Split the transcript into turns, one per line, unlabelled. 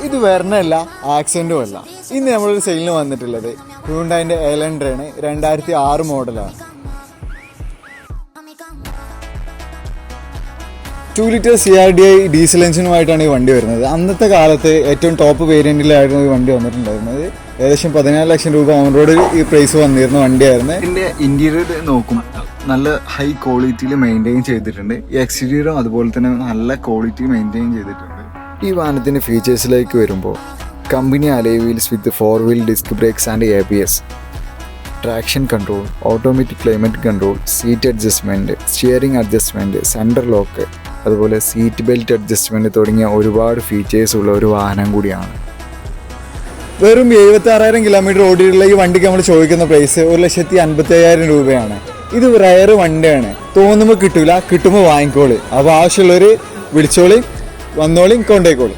ഇത് വരണല്ല ആക്സെൻറ്റും അല്ല. ഇന്ന് നമ്മളൊരു സെയിലിന് വന്നിട്ടുള്ളത് ഹ്യൂണ്ടായിൻ്റെ എലൻഡറാണ്. 2006 മോഡലാണ്. 2 ലിറ്റർ CRDI ഡീസൽ എഞ്ചിനുമായിട്ടാണ് ഈ വണ്ടി വരുന്നത്. അന്നത്തെ കാലത്ത് ഏറ്റവും ടോപ്പ് വേരിയൻറ്റിലായിരുന്നു ഈ വണ്ടി വന്നിട്ടുണ്ടായിരുന്നത്. ഏകദേശം 14 ലക്ഷം രൂപ ഓൺ റോഡ് ഈ പ്രൈസ് വന്നിരുന്ന വണ്ടിയായിരുന്നു.
ഇതിൻ്റെ ഇൻറ്റീരിയർ നോക്കും നല്ല ഹൈ ക്വാളിറ്റിയിൽ മെയിൻറ്റെയിൻ ചെയ്തിട്ടുണ്ട്. ഈ എക്സ്റ്റീരിയറും അതുപോലെ തന്നെ നല്ല ക്വാളിറ്റി മെയിൻറ്റെയിൻ ചെയ്തിട്ടുണ്ട്.
ഈ വാഹനത്തിൻ്റെ ഫീച്ചേഴ്സിലേക്ക് വരുമ്പോൾ company alloy wheels with 4 wheel disk breaks and ABS, traction control, automatic climate control, seat adjustment, steering adjustment, centre lock, അതുപോലെ സീറ്റ് ബെൽറ്റ് അഡ്ജസ്റ്റ്മെൻറ്റ് തുടങ്ങിയ ഒരുപാട് ഫീച്ചേഴ്സ് ഉള്ള ഒരു വാഹനം കൂടിയാണ്.
വെറും 76,000 കിലോമീറ്റർ ഓടിയിട്ടുള്ള ഈ വണ്ടിക്ക് നമ്മൾ ചോദിക്കുന്ന പ്രൈസ് 1,55,000 രൂപയാണ്. ഇത് റയർ വണ്ടിയാണ്. തോന്നുമ്പോൾ കിട്ടൂല, കിട്ടുമ്പോൾ വാങ്ങിക്കോളി. അപ്പോൾ ആവശ്യമുള്ളവർ വിളിച്ചോളി, വന്നോളി, കൊണ്ടേക്കോളി.